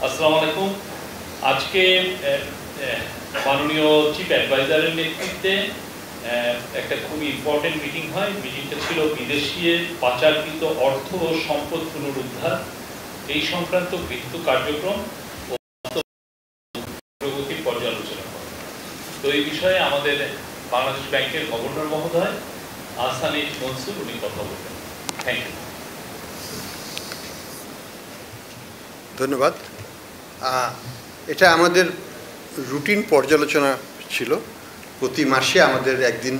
আসসালামু আলাইকুম। আজকে মাননীয় চিফ অ্যাডভাইজারের নেতৃত্বে একটা খুব ইম্পর্টেন্ট মিটিং হয়। মিটিংটা ছিল বিদেশি পাচারকৃত অর্থ ও সম্পদ পুনরুদ্ধার এই সংক্রান্ত গৃহীত কার্যক্রম ও প্রগতির পর্যালোচনা করা। তো এই বিষয়ে আমাদের বাংলাদেশ ব্যাংকের গভর্নর মহোদয় আহসান মনসুর উনি কথা বলবেন। Thank you. ধন্যবাদ। এটা আমাদের রুটিন পর্যালোচনা ছিল। প্রতি মাসে আমাদের একদিন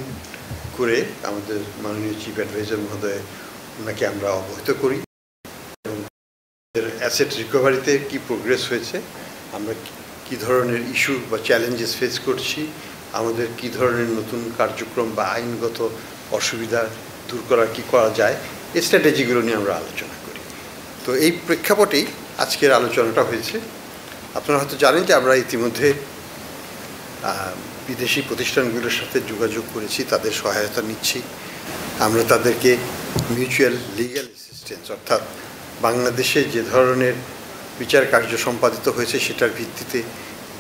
করে আমাদের মাননীয় চিফ অ্যাডভাইজার মহোদয় ওনাকে আমরা অবহিত করি এবং অ্যাসেট রিকভারিতে কি প্রোগ্রেস হয়েছে, আমরা কি ধরনের ইস্যু বা চ্যালেঞ্জেস ফেস করছি, আমাদের কি ধরনের নতুন কার্যক্রম বা আইনগত অসুবিধা দূর করা কি করা যায়, এই স্ট্র্যাটেজিগুলো নিয়ে আমরা আলোচনা করি। তো এই প্রেক্ষাপটেই আজকের আলোচনাটা হয়েছে। আপনারা হয়তো জানেন যে আমরা ইতিমধ্যে বিদেশি প্রতিষ্ঠানগুলোর সাথে যোগাযোগ করেছি, তাদের সহায়তা নিচ্ছি। আমরা তাদেরকে মিউচুয়াল লিগ্যাল অ্যাসিস্ট্যান্স অর্থাৎ বাংলাদেশে যে ধরনের বিচার কার্য সম্পাদিত হয়েছে সেটার ভিত্তিতে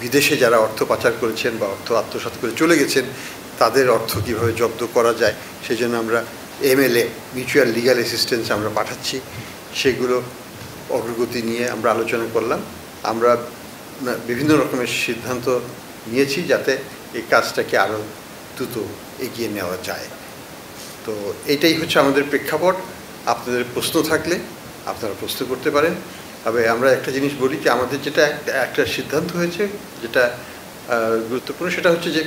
বিদেশে যারা অর্থ পাচার করেছেন বা অর্থ আত্মসাৎ করে চলে গেছেন তাদের অর্থ কীভাবে জব্দ করা যায় সেই জন্য আমরা MLA মিউচুয়াল লিগ্যাল অ্যাসিস্ট্যান্স আমরা পাঠাচ্ছি। সেগুলো অগ্রগতি নিয়ে আমরা আলোচনা করলাম। আমরা বিভিন্ন রকমের সিদ্ধান্ত নিয়েছি যাতে এই কাজটাকে আরও দ্রুত এগিয়ে নেওয়া যায়। তো এটাই হচ্ছে আমাদের প্রেক্ষাপট। আপনাদের প্রশ্ন থাকলে আপনারা প্রশ্ন করতে পারেন। তবে আমরা একটা জিনিস বলি যে আমাদের যেটা একটা সিদ্ধান্ত হয়েছে যেটা গুরুত্বপূর্ণ, সেটা হচ্ছে যে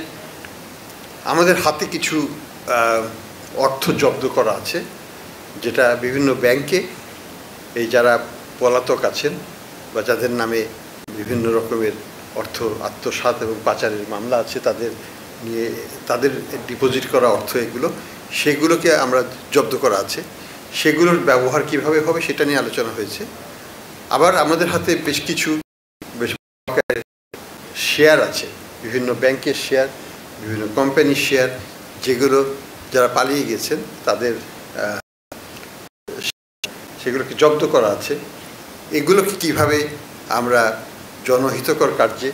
আমাদের হাতে কিছু অর্থ জব্দ করা আছে যেটা বিভিন্ন ব্যাংকে এই যারা পলাতক আছেন বা যাদের নামে বিভিন্ন রকমের অর্থ আত্মসাৎ এবং পাচারের মামলা আছে তাদের নিয়ে তাদের ডিপোজিট করা অর্থ সেগুলোকে আমরা জব্দ করা আছে। সেগুলোর ব্যবহার কিভাবে হবে সেটা নিয়ে আলোচনা হয়েছে। আবার আমাদের হাতে বেশ কিছু শেয়ার আছে, বিভিন্ন ব্যাংকের শেয়ার, বিভিন্ন কোম্পানির শেয়ার, যেগুলো যারা পালিয়ে গেছেন তাদের সেগুলোকে জব্দ করা আছে। এগুলোকে কিভাবে আমরা জনহিতকর কার্যে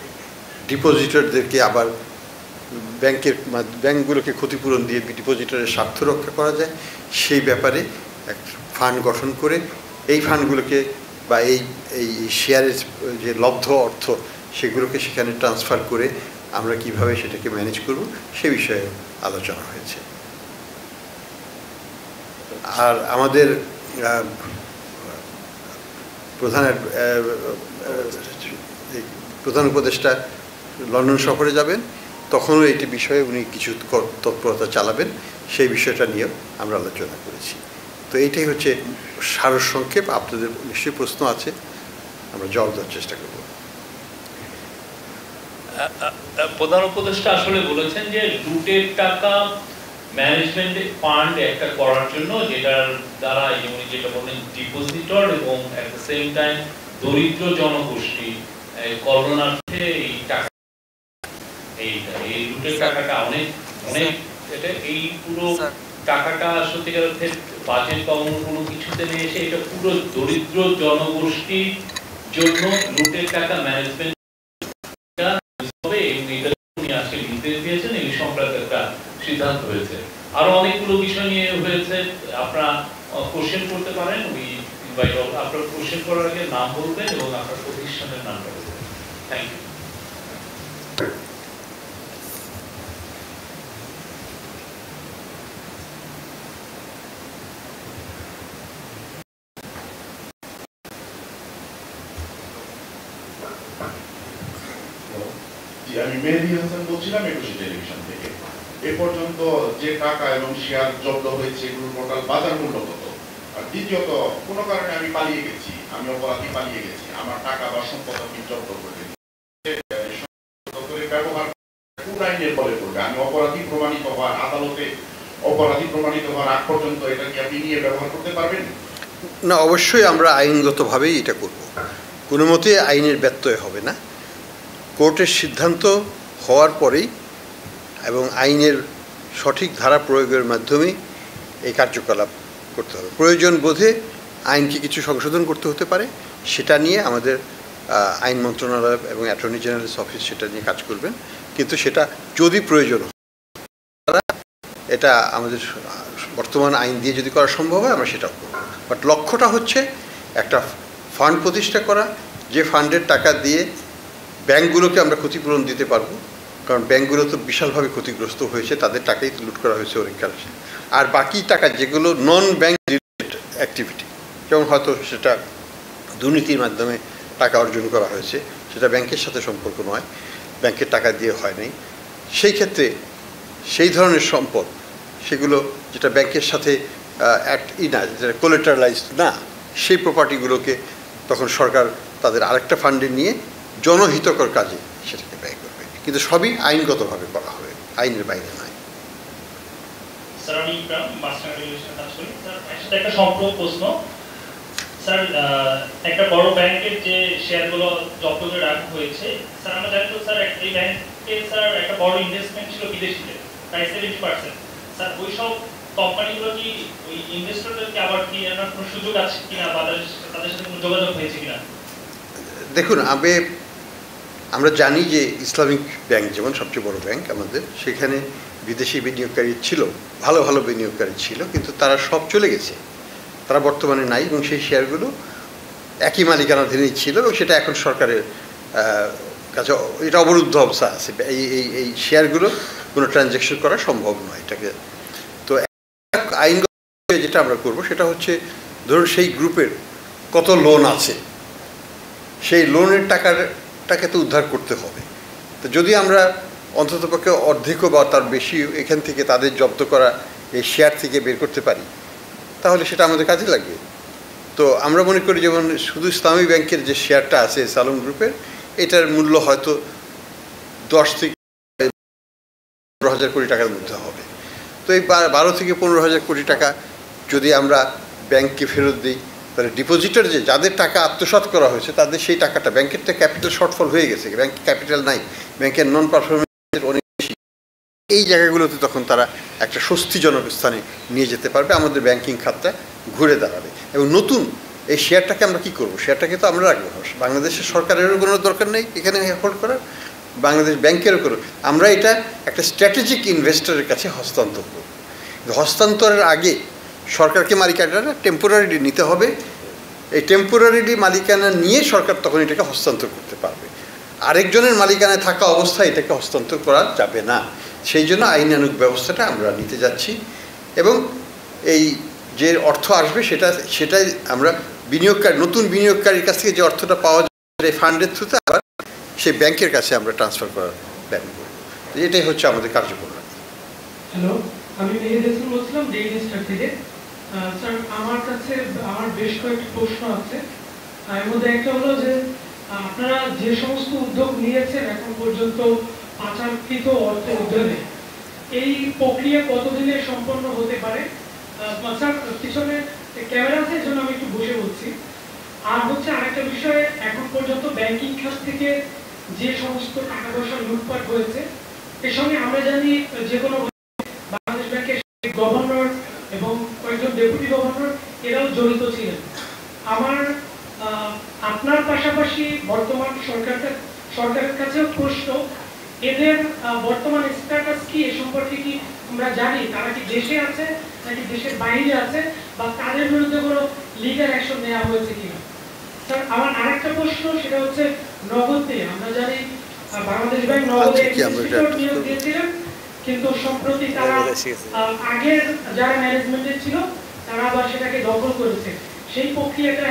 ডিপোজিটরদেরকে আবার ব্যাংকগুলোকে ক্ষতিপূরণ দিয়ে ডিপোজিটরের স্বার্থ রক্ষা করা যায় সেই ব্যাপারে এক ফান্ড গঠন করে এই ফান্ডগুলোকে বা এই শেয়ারের যে লব্ধ অর্থ সেগুলোকে সেখানে ট্রান্সফার করে আমরা কিভাবে সেটাকে ম্যানেজ করব সে বিষয়ে আলোচনা হয়েছে। আর আমাদের প্রধান উপদেষ্টা লন্ডন সফরে যাবেন, তখনও এটি বিষয়ে উনি কিছু তৎপরতা চালাবেন, সেই বিষয়টা নিয়েও আমরা আলোচনা করেছি। তো এইটাই হচ্ছে সারসংক্ষেপ। আপনাদের নিশ্চয়ই প্রশ্ন আছে, আমরা জবাব দেওয়ার চেষ্টা করব। প্রধান উপদেষ্টা আসলে বলেছেন যে লুটের টাকা ম্যানেজমেন্ট ফান্ড একটা করার জন্য যেটার দ্বারা যেটা বলেন ডিপোজিটর এবং অ্যাট দ্য সেম টাইম দরিদ্র জনগোষ্ঠী করোনার্থে এই লুটের টাকাটা অনেক এটা এই পুরো টাকাটা সত্যিকার অর্থে বাজেট বা অন্য কোনো কিছুতে নিয়ে এসে এটা পুরো দরিদ্র জনগোষ্ঠীর জন্য লুটের টাকা ম্যানেজমেন্ট হবে এবং এটা উনি আজকে নির্দেশ দিয়েছেন। এই সংক্রান্ত একটা সিদ্ধান্ত হয়েছে। আরো অনেকগুলো বিষয় নিয়ে হয়েছে, আপনারা কোশ্চেন করতে পারেন। আপনার কোশ্চেন করার আগে নাম বলবেন এবং আপনার প্রতিষ্ঠানের নামটা বলবেন। Thank you. আমি মেহেদী হাসান বলছিলাম একুশে টেলিভিশন থেকে। এ পর্যন্ত যে টাকা এবং শেয়ার জব্দ হয়েছে এগুলোর টোটাল বাজার মূল্য কত? আর দ্বিতীয়ত, কোনো কারণে আমি পালিয়ে গেছি, আমি অপরাধী পালিয়ে গেছি, আমার টাকা বা সম্পদ আপনি জব্দ করলেন, ব্যবহার কোন আইনের বলে করবে? আমি অপরাধী প্রমাণিত হওয়ার আদালতে অপরাধী প্রমাণিত হওয়ার আগ পর্যন্ত এটা কি আপনি নিয়ে ব্যবহার করতে পারবেন? না, অবশ্যই আমরা আইনগতভাবেই এটা করব, কোনো মতে আইনের ব্যত্যয় হবে না। কোর্টের সিদ্ধান্ত হওয়ার পরেই এবং আইনের সঠিক ধারা প্রয়োগের মাধ্যমে এই কার্যকলাপ করতে হবে। প্রয়োজন বোধে আইনকে কিছু সংশোধন করতে হতে পারে, সেটা নিয়ে আমাদের আইন মন্ত্রণালয় এবং অ্যাটর্নি জেনারেলস অফিস সেটা নিয়ে কাজ করবেন, কিন্তু সেটা যদি প্রয়োজন হয় এটা আমাদের বর্তমান আইন দিয়ে যদি করা সম্ভব হয় আমরা সেটাও করব। বাট লক্ষ্যটা হচ্ছে একটা ফান্ড প্রতিষ্ঠা করা, যে ফান্ডের টাকা দিয়ে ব্যাংকগুলোকে আমরা ক্ষতিপূরণ দিতে পারবো, কারণ ব্যাংকগুলো তো বিশালভাবে ক্ষতিগ্রস্ত হয়েছে, তাদের টাকাই লুট করা হয়েছে অনেক কাছে। আর বাকি টাকা যেগুলো নন ব্যাংক রিলেটেড অ্যাক্টিভিটি, যেমন হয়তো সেটা দুর্নীতির মাধ্যমে টাকা অর্জন করা হয়েছে, সেটা ব্যাংকের সাথে সম্পর্ক নয়, ব্যাংকের টাকা দিয়ে হয় নাই, সেই ক্ষেত্রে সেই ধরনের সম্পদ সেগুলো যেটা ব্যাংকের সাথে না, যেটা কোলেটারালাইজড না, সেই প্রপার্টিগুলোকে তখন সরকার তাদের আরেকটা ফান্ডে নিয়ে জনহিতকর কাজে সেটাকে ব্যয় করবে, কিন্তু সবই আইনগতভাবে করা হবে, আইনের বাইরে নয়। স্যার আমি মাস্টার রিলেশনে কাজ করি। স্যার একসাথে একটা সম্পূর্ণ প্রশ্ন। স্যার একটা বড় ব্যাংকের যে শেয়ারগুলো জব্দ করে রাখা হয়েছে, স্যার আমরা জানি তো স্যার এই ব্যাংকে স্যার একটা বড় ইনভেস্টমেন্ট ছিল বিদেশিতে প্রায় 70%। স্যার ওই সব কোম্পানিগুলো কি ওই ইনভেস্টরদেরকে আবার কি আনার কোনো সুযোগ আছে কিনা বা তাদের সাথে কোনো যোগাযোগ হয়েছে কিনা? দেখুন, আমরা জানি যে ইসলামিক ব্যাংক যেমন সবচেয়ে বড় ব্যাংক আমাদের, সেখানে বিদেশি বিনিয়োগকারী ছিল, ভালো ভালো বিনিয়োগকারী ছিল, কিন্তু তারা সব চলে গেছে, তারা বর্তমানে নাই, এবং সেই শেয়ারগুলো একই মালিকানাধীনই ছিল, এবং সেটা এখন সরকারের কাছে এটা অবরুদ্ধ অবস্থা আছে। এই শেয়ারগুলো কোনো ট্রানজ্যাকশন করা সম্ভব নয় এটাকে। তো আইনগত যেটা আমরা করব সেটা হচ্ছে, ধরুন সেই গ্রুপের কত লোন আছে, সেই লোনের টাকাকে তো উদ্ধার করতে হবে। তো যদি আমরা অন্ততপক্ষে অর্ধেকও বা তার বেশি এখান থেকে তাদের জব্দ করা এই শেয়ার থেকে বের করতে পারি, তাহলে সেটা আমাদের কাজে লাগবে। তো আমরা মনে করি যেমন শুধু ইসলামী ব্যাংকের যে শেয়ারটা আছে সালম গ্রুপের, এটার মূল্য হয়তো 10 থেকে 15,000 কোটি টাকার মধ্যে হবে। তো এই 12 থেকে 15,000 কোটি টাকা যদি আমরা ব্যাংককে ফেরত দিই, তাহলে ডিপোজিটার যে যাদের টাকা আত্মসাৎ করা হয়েছে তাদের সেই টাকাটা, ব্যাংকের তো ক্যাপিটাল শর্টফল হয়ে গেছে, ব্যাংক ক্যাপিটাল নাই, ব্যাংকের নন পারফরমেন্সের অনেক বেশি, এই জায়গাগুলোতে তখন তারা একটা স্বস্তিজনক স্থানে নিয়ে যেতে পারবে, আমাদের ব্যাংকিং খাতটা ঘুরে দাঁড়াবে। এবং নতুন এই শেয়ারটাকে আমরা কী করবো, শেয়ারটাকে তো আমরা রাখবো, বাংলাদেশের সরকারেরও কোনো দরকার নেই এখানে হোল্ড করার, বাংলাদেশ ব্যাংকেরও করো, আমরা এটা একটা স্ট্র্যাটেজিক ইনভেস্টরের কাছে হস্তান্তর করব। হস্তান্তরের আগে সরকারকে মালিকানাটা টেম্পোরারিলি নিতে হবে, এই টেম্পোরারিলি মালিকানা নিয়ে সরকার তখন এটাকে হস্তান্তর করতে পারবে। আরেকজনের মালিকানায় থাকা অবস্থায় এটাকে হস্তান্তর করা যাবে না, সেই জন্য আইনানুগ ব্যবস্থাটা আমরা নিতে যাচ্ছি। এবং এই যে অর্থ আসবে সেটাই আমরা নতুন বিনিয়োগকারীর কাছ থেকে যে অর্থটা পাওয়া যাবে এই ফান্ডের থ্রুতে আবার সেই ব্যাংকের কাছে আমরা ট্রান্সফার করার প্ল্যান করব। এটাই হচ্ছে আমাদের কার্যক্রম। হ্যালো, আমি মেহেদি বলছিলাম ডেইলি স্টার থেকে। স্যার আমার কাছে বেশ কয়েকটি প্রশ্ন আছে। এর মধ্যে একটা হলো যে আপনারা যে সমস্ত উদ্যোগ নিয়েছেন এখন পর্যন্ত পাচারকৃত অর্থ উদ্ধারে, এই প্রক্রিয়া কতদিনে সম্পন্ন হতে পারে? স্যার পিছনে ক্যামেরা আছে, এই জন্য আমি একটু বসে বলছি। আর হচ্ছে আরেকটা বিষয়, এখন পর্যন্ত ব্যাংকিং খাত থেকে যে সমস্ত টাকা পয়সা লুটপাট হয়েছে, এর সঙ্গে আমরা জানি যে কোনো বাংলাদেশ ব্যাংকের গভর্নর এবং কয়েকজন ডেপুটি গভর্নর এরাও জড়িত ছিলেন। আপনার পাশাপাশি বর্তমান সরকারের কাছেও প্রশ্ন, এদের বর্তমান স্ট্যাটাস কি, এ সম্পর্কে কি আমরা জানি? তারা কি দেশে আছে নাকি দেশের বাইরে আছে, বা তাদের বিরুদ্ধে কোনো লিগ্যাল অ্যাকশন নেওয়া হয়েছে কিনা? স্যার আমার আরেকটা প্রশ্ন, সেটা হচ্ছে নগদ দিয়ে আমরা জানি বাংলাদেশ ব্যাংক নগদে নিয়োগ দিয়েছিলেন, কিন্তু সম্প্রতি তারা আগের যারা ম্যানেজমেন্টে ছিল তারা আবার সেটাকে দখল করেছে, সেই প্রক্রিয়াটা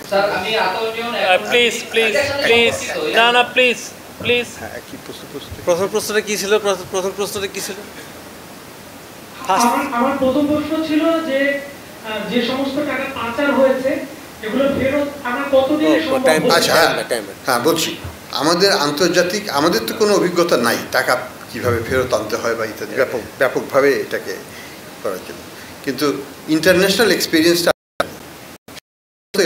স্যার আমি প্লিজ প্রথম প্রশ্নটা কি ছিল? আমার প্রথম প্রশ্ন ছিল যে সমস্ত টাকা পাচার হয়েছে এগুলো ফেরত আনা কতদিনে সম্ভব? আচ্ছা, হ্যাঁ বলছি, আমাদের তো কোনো অভিজ্ঞতা নাই টাকা কিভাবে ফেরত আনতে হয় বা ইত্যাদি ব্যাপকভাবে এটাকে করার জন্য, কিন্তু ইন্টারন্যাশনাল এক্সপিরিয়েন্সটা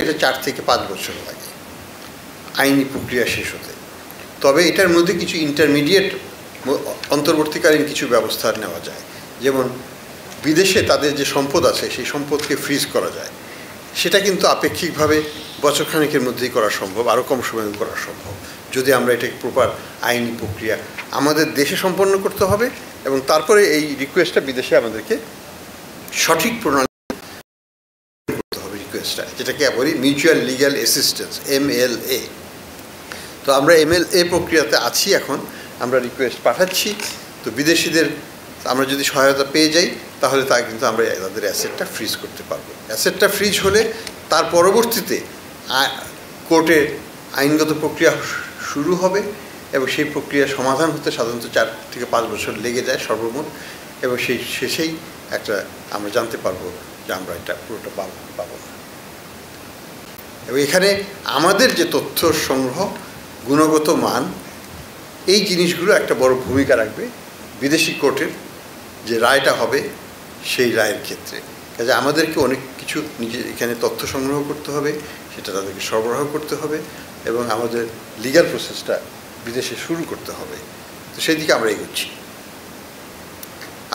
এটা 4 থেকে 5 বছর লাগে আইনি প্রক্রিয়া শেষ হতে। তবে এটার মধ্যে কিছু ইন্টারমিডিয়েট অন্তর্বর্তীকালীন কিছু ব্যবস্থা নেওয়া যায়, যেমন বিদেশে তাদের যে সম্পদ আছে সেই সম্পদকে ফ্রিজ করা যায়, সেটা কিন্তু আপেক্ষিকভাবে বছরখানেকের মধ্যেই করা সম্ভব, আরও কম সময়ে করা সম্ভব, যদি আমরা এটাকে প্রপার আইনি প্রক্রিয়া আমাদের দেশে সম্পন্ন করতে হবে এবং তারপরে এই রিকোয়েস্টটা বিদেশে আমাদেরকে সঠিক প্রণালী করতে হবে। রিকোয়েস্টটা যেটাকে বলি মিউচুয়াল লিগ্যাল অ্যাসিস্ট্যান্স, MLA। তো আমরা MLA প্রক্রিয়াতে আছি এখন, আমরা রিকোয়েস্ট পাঠাচ্ছি। তো বিদেশিদের আমরা যদি সহায়তা পেয়ে যাই তাহলে তা কিন্তু আমরা তাদের অ্যাসেটটা ফ্রিজ করতে পারবো। অ্যাসেটটা ফ্রিজ হলে তার পরবর্তীতে কোর্টে আইনগত প্রক্রিয়া শুরু হবে এবং সেই প্রক্রিয়া সমাধান হতে সাধারণত 4 থেকে 5 বছর লেগে যায় সর্বমোট, এবং সেই শেষেই একটা আমরা জানতে পারবো যে আমরা এটা পুরোটা পাবো না। এবং এখানে আমাদের যে তথ্য সংগ্রহ, গুণগত মান, এই জিনিসগুলো একটা বড় ভূমিকা রাখবে বিদেশি কোর্টের যে রায়টা হবে সেই রায়ের ক্ষেত্রে। কাজে আমাদেরকে অনেক কিছু নিজে এখানে তথ্য সংগ্রহ করতে হবে, সেটা তাদেরকে সরবরাহ করতে হবে এবং আমাদের লিগ্যাল প্রসেসটা বিদেশে শুরু করতে হবে। তো সেই দিকে আমরা এগোচ্ছি।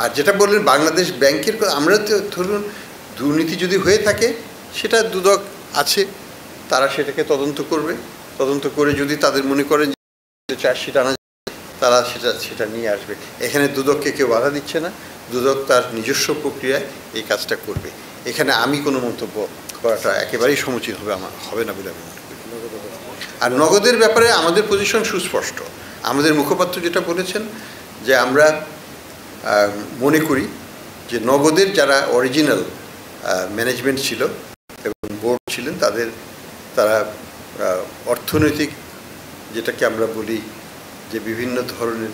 আর যেটা বললেন বাংলাদেশ ব্যাংকের, আমরা তো ধরুন দুর্নীতি যদি হয়ে থাকে সেটা দুদক আছে, তারা সেটাকে তদন্ত করবে। তদন্ত করে যদি তাদের মনে করেন যে চার্জশিট আনা, তারা সেটা নিয়ে আসবে। এখানে দুদককে কেউ বাধা দিচ্ছে না, দুদক তার নিজস্ব প্রক্রিয়ায় এই কাজটা করবে। এখানে আমি কোনো মন্তব্য করাটা একেবারেই সমীচীন হবে না বলে আমি মনে করি। আর নগদের ব্যাপারে আমাদের পজিশন সুস্পষ্ট। আমাদের মুখপাত্র যেটা বলেছেন যে আমরা মনে করি যে নগদের যারা অরিজিনাল ম্যানেজমেন্ট ছিল এবং বোর্ড ছিলেন তারা অর্থনৈতিক, যেটাকে আমরা বলি যে বিভিন্ন ধরনের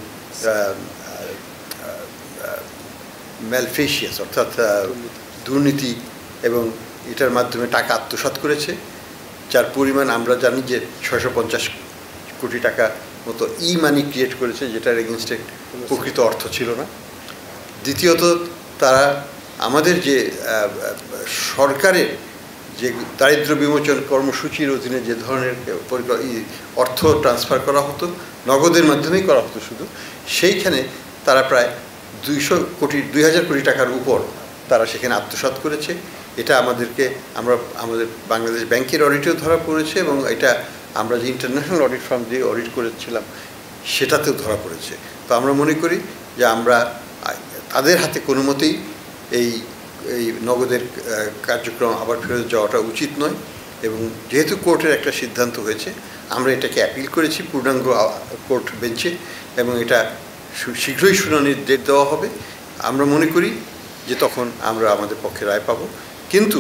ম্যালফেশিয়াস অর্থাৎ দুর্নীতি এবং এটার মাধ্যমে টাকা আত্মসাৎ করেছে, যার পরিমাণ আমরা জানি যে 650 কোটি টাকা মতো মানি ক্রিয়েট করেছে, যেটার এগেনস্টে প্রকৃত অর্থ ছিল না। দ্বিতীয়ত তারা আমাদের যে সরকারের যে দারিদ্র্য বিমোচন কর্মসূচির অধীনে যে ধরনের অর্থ ট্রান্সফার করা হতো, নগদের মাধ্যমেই করা হতো শুধু, সেইখানে তারা প্রায় 2000 কোটি টাকার উপর তারা সেখানে আত্মসাৎ করেছে। এটা আমাদের বাংলাদেশ ব্যাংকের অডিটেও ধরা পড়েছে এবং এটা আমরা যে ইন্টারন্যাশনাল অডিট ফার্ম দিয়ে অডিট করেছিলাম সেটাতেও ধরা পড়েছে। তো আমরা মনে করি যে আমরা তাদের হাতে কোনো মতেই এই নগদের কার্যক্রম আবার ফেরত যাওয়াটা উচিত নয়, এবং যেহেতু কোর্টের একটা সিদ্ধান্ত হয়েছে আমরা এটাকে অ্যাপিল করেছি পূর্ণাঙ্গ কোর্ট বেঞ্চে, এবং এটা শীঘ্রই শুনানির ডেট দেওয়া হবে। আমরা মনে করি যে তখন আমরা আমাদের পক্ষে রায় পাবো, কিন্তু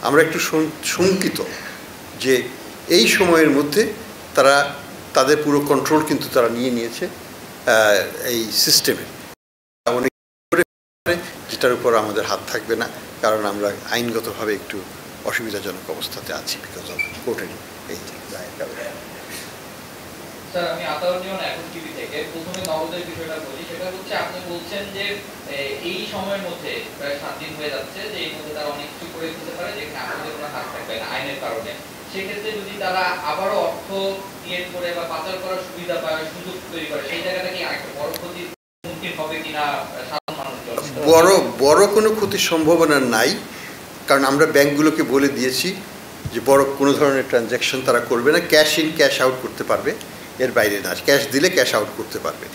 আমরা একটু শঙ্কিত যে এই সময়ের মধ্যে তাদের পুরো কন্ট্রোল কিন্তু তারা নিয়েছে এই সিস্টেমে, অনেক যেটার উপর আমাদের হাত থাকবে না, কারণ আমরা আইনগতভাবে একটু অসুবিধাজনক অবস্থাতে আছি বিকজ অফ কোর্টের এই রায়ের কারণে। স্যার, আমি আতাউর নিয়ন এখন টিভি থেকে প্রথমে নগদের বিষয়টা বলি। সেটা হচ্ছে আপনি বলছেন যে এই সময়ের মধ্যে প্রায় 7 দিন হয়ে যাচ্ছে, যে এই মধ্যে তারা অনেক কিছু করে দিতে পারে যেখানে আমাদের কোনো হাত থাকবে না আইনের কারণে। সেক্ষেত্রে যদি তারা আবারও অর্থ নিয়ে করে বা পাচার করার সুবিধা পায়, সুযোগ তৈরি করে, সেই জায়গাটা কি আরেকটা বড় ক্ষতির সম্মুখীন হবে কিনা সাধারণ মানুষজন? বড় কোনো ক্ষতির সম্ভাবনা নাই, কারণ আমরা ব্যাংকগুলোকে বলে দিয়েছি যে বড় কোনো ধরনের ট্রানজ্যাকশন তারা করবে না, ক্যাশ ইন ক্যাশ আউট করতে পারবে, এর বাইরে না। ক্যাশ দিলে ক্যাশ আউট করতে পারবে।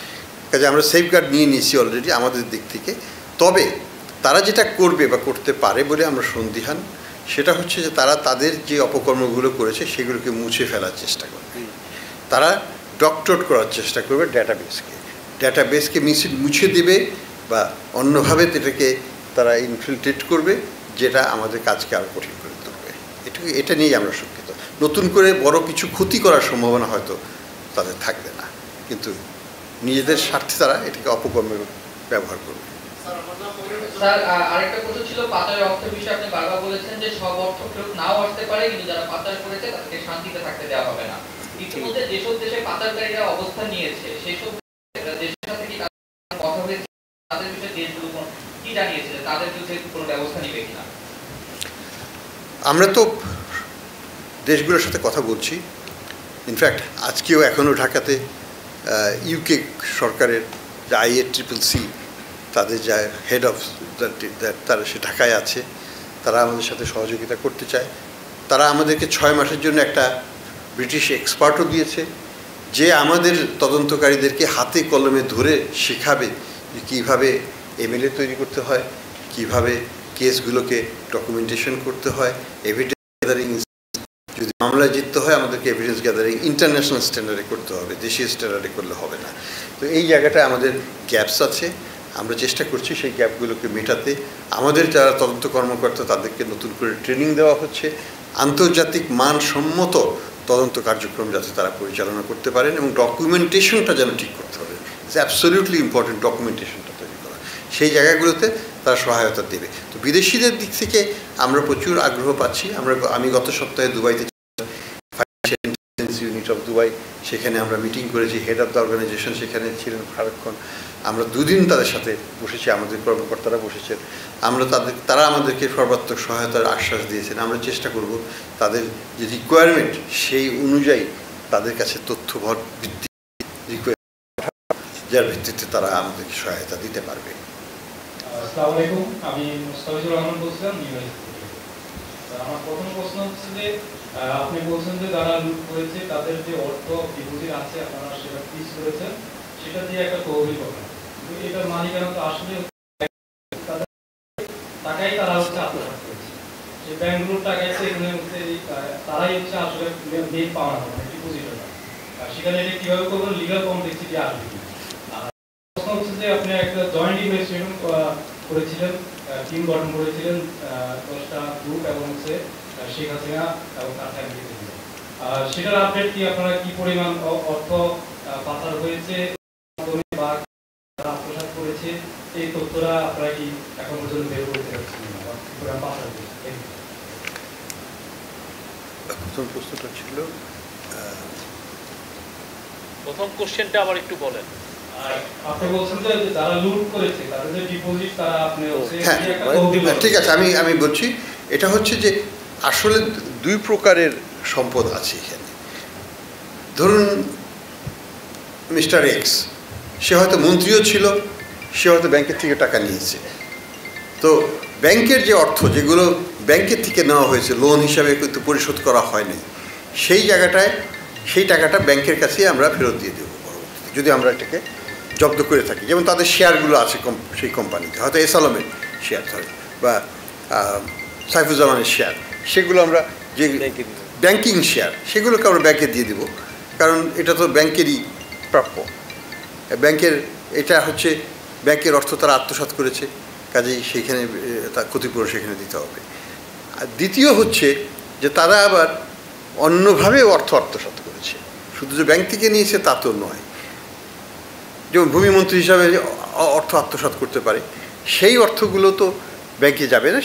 কাজে আমরা সেফগার্ড নিয়ে নিয়েছি অলরেডি আমাদের দিক থেকে। তবে তারা যেটা করবে বা করতে পারে বলে আমরা সন্দিহান, সেটা হচ্ছে যে তারা তাদের যে অপকর্মগুলো করেছে সেগুলোকে মুছে ফেলার চেষ্টা করবে। তারা ডকটট করার চেষ্টা করবে ডেটাবেসকে মুছে দেবে বা অন্যভাবে এটাকে তারা ইনফিল্ট্রেট করবে, যেটা আমাদের কাজকে আরও কঠিন করে তুলবে। এটা নিয়েই আমরা শঙ্কিত। নতুন করে বড় কিছু ক্ষতি করার সম্ভাবনা হয়তো তাদের থাকবে না, কিন্তু নিজেদের স্বার্থে তারা এটাকে অপকর্মে ব্যবহার করবে। স্যার, আরেকটা প্রশ্ন ছিল পাচারের অর্থের বিষয়ে। আপনি বারবার বলেছেন যে সব অর্থ ফেরত নাও আসতে পারে, কিন্তু যারা পাচার করেছে তাদেরকে শান্তিতে থাকতে দেওয়া হবে না। ইতিমধ্যে যেসব দেশে পাচারকারীরা অবস্থান নিয়েছে সেই সব দেশের সাথে কি কথা হয়েছে? তাদের বিষয়ে দেশগুলো কি জানিয়েছে, তাদের বিরুদ্ধে কোনো ব্যবস্থা নেবে কিনা? আমরা তো দেশগুলোর সাথে কথা বলছি। ইনফ্যাক্ট আজকেও এখনও ঢাকাতে ইউকে সরকারের যে IACCC তাদের যা হেড অফ তারা সে ঢাকায় আছে, তারা আমাদের সাথে সহযোগিতা করতে চায়। তারা আমাদেরকে 6 মাসের জন্য একটা ব্রিটিশ এক্সপার্টও দিয়েছে, যে আমাদের তদন্তকারীদেরকে হাতে কলমে ধরে শেখাবে যে কীভাবে এমএলএ তৈরি করতে হয়, কিভাবে কেসগুলোকে ডকুমেন্টেশন করতে হয়, এভিডেন্স গ্যাদারিং, যদি মামলায় জিততে হয় আমাদেরকে এভিডেন্স গ্যাদারিং ইন্টারন্যাশনাল স্ট্যান্ডার্ডে করতে হবে, দেশীয় স্ট্যান্ডার্ডে করলে হবে না। তো এই জায়গাটায় আমাদের গ্যাপস আছে, আমরা চেষ্টা করছি সেই গ্যাপগুলোকে মেটাতে। আমাদের যারা তদন্ত কর্মকর্তা তাদেরকে নতুন করে ট্রেনিং দেওয়া হচ্ছে, আন্তর্জাতিক মানসম্মত তদন্ত কার্যক্রম যাতে তারা পরিচালনা করতে পারেন, এবং ডকুমেন্টেশনটা যেন ঠিক করতে হবে। ইটস অ্যাবসলিউটলি ইম্পর্টেন্ট ডকুমেন্টেশনটা তৈরি করা, সেই জায়গাগুলোতে তারা সহায়তা দেবে। তো বিদেশিদের দিক থেকে আমরা প্রচুর আগ্রহ পাচ্ছি। আমি গত সপ্তাহে দুবাইতে financial intelligence unit of Dubai, সেখানে আমরা মিটিং করেছি, হেড অফ দ্য অর্গানাইজেশন সেখানে ছিলেন সারাক্ষণ। আমরা 2 দিন তাদের সাথে বসেছি, আমাদের কর্মকর্তারা বসেছেন। তারা আমাদেরকে সর্বাত্মক সহায়তার আশ্বাস দিয়েছেন। আমরা চেষ্টা করব তাদের যে রিকোয়ারমেন্ট সেই অনুযায়ী তাদের কাছে তথ্যভর ভিত্তি যার ভিত্তিতে তারা আমাদেরকে সহায়তা দিতে পারবে। আসসালামু আলাইকুম, আমি মুস্তাফিজুর রহমান বলছিলাম নিউইয়র্ক থেকে। আমার প্রথম প্রশ্ন হচ্ছে যে আপনি বলছেন যে যারা লুট করেছে তাদের যে অর্থ ডিপোজিট আছে আপনারা সেটা ফ্রিজ করেছেন, সেটা দিয়ে একটা তহবিল করেন, কিন্তু এটার মালিকানা তো আসলে টাকাই তারা হচ্ছে আত্মসাৎ করেছে। সেই ব্যাংকগুলোর টাকাই তো এখানে হচ্ছে তারাই হচ্ছে আসলে মেন পাওয়া হবে ডিপোজিট, আর সেখানে এটা কীভাবে করবেন, লিগাল কমপ্লেক্সিটি আসবে। প্রশ্ন হচ্ছে যে আপনি একটা জয়েন্ট ইনভেস্টমেন্ট করেছিলেন, টিম গঠন করেছিলেন 10টা গ্রুপ এবং হচ্ছে শেখ হাসিনা এবং তার ফ্যামিলি থেকে, সেটার আপডেট কি, আপনারা কি পরিমাণ অর্থ পাচার হয়েছে বা আত্মসাৎ করেছে, এই তথ্যরা আপনারা কি এখন পর্যন্ত বের করতে পারছেন না, কি পরিমাণ পাচার হয়েছে? প্রথম প্রশ্নটা ছিল, প্রথম কোশ্চেনটা আবার একটু বলেন। আপনি বলছেন যে যারা লুট করেছে তাদের যে ডিপোজিট তারা আপনি হচ্ছে ঠিক আছে, আমি বলছি। এটা হচ্ছে যে আসলে 2 প্রকারের সম্পদ আছে এখানে। ধরুন মিস্টার এক্স, সে হয়তো মন্ত্রীও ছিল, সে হয়তো ব্যাংকের থেকে টাকা নিয়েছে। তো ব্যাংকের যে অর্থ যেগুলো ব্যাংকের থেকে নেওয়া হয়েছে লোন হিসাবে কিন্তু পরিশোধ করা হয়নি, সেই জায়গাটায় সেই টাকাটা ব্যাংকের কাছে আমরা ফেরত দিয়ে দেবো পরবর্তীতে, যদি আমরা এটাকে জব্দ করে থাকি। যেমন তাদের শেয়ারগুলো আছে সেই কোম্পানিতে, হয়তো এস আলমের শেয়ার ধরে বা সাইফুজ্জামানের শেয়ার, সেগুলো আমরা যে ব্যাংকিং শেয়ার সেগুলোকে আমরা ব্যাংকে দিয়ে দেবো, কারণ এটা তো ব্যাংকেরই প্রাপ্য। ব্যাংকের এটা হচ্ছে ব্যাংকের অর্থ তারা আত্মসাৎ করেছে, কাজেই সেইখানে তার ক্ষতিপূরণ সেখানে দিতে হবে। আর দ্বিতীয় হচ্ছে যে তারা আবার অন্যভাবে অর্থ আত্মসাৎ করেছে, শুধু যে ব্যাংক থেকে নিয়েছে তা তো নয়। যেমন ভূমিমন্ত্রী হিসাবে অর্থ আত্মসাৎ করতে পারে, সেই অর্থগুলো তো ব্যাংকে যাবে না,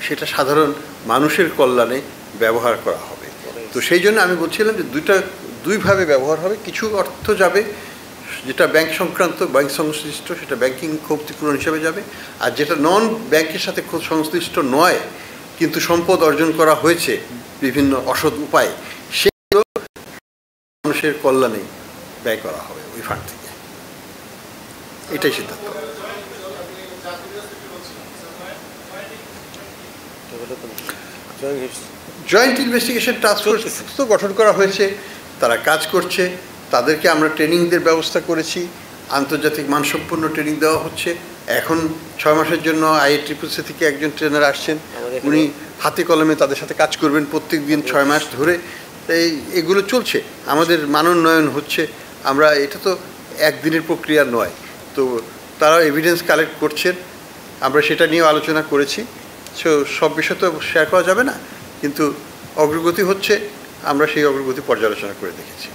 সেটা সাধারণ মানুষের কল্যাণে ব্যবহার করা হবে। তো সেই জন্য আমি বলছিলাম যে দুইভাবে ব্যবহার হবে। কিছু অর্থ যাবে যেটা ব্যাংক সংক্রান্ত, ব্যাংক সংশ্লিষ্ট, সেটা ব্যাংকিং ক্ষতিপূরণ হিসাবে যাবে। আর যেটা নন ব্যাংকের সাথে সংশ্লিষ্ট নয় কিন্তু সম্পদ অর্জন করা হয়েছে বিভিন্ন অসৎ উপায়ে, সেগুলো মানুষের কল্যাণে ব্যয় করা হবে ওই ফান্ড থেকে। এটাই সিদ্ধান্ত। জয়েন্ট ইনভেস্টিগেশন টাস্ক ফোর্স তো গঠন করা হয়েছে, তারা কাজ করছে। তাদেরকে আমরা ট্রেনিংদের ব্যবস্থা করেছি, আন্তর্জাতিক মানসম্পন্ন ট্রেনিং দেওয়া হচ্ছে। এখন 6 মাসের জন্য IEEE থেকে একজন ট্রেনার আসছেন, উনি হাতে কলমে তাদের সাথে কাজ করবেন প্রত্যেক দিন 6 মাস ধরে। এগুলো চলছে, আমাদের মানোন্নয়ন হচ্ছে। আমরা এটা তো একদিনের প্রক্রিয়া নয়, তো তারা এভিডেন্স কালেক্ট করছেন, আমরা সেটা নিয়ে আলোচনা করেছি। সব বিষয় তো শেয়ার করা যাবে না, কিন্তু অগ্রগতি হচ্ছে, আমরা সেই অগ্রগতি পর্যালোচনা করে দেখেছি।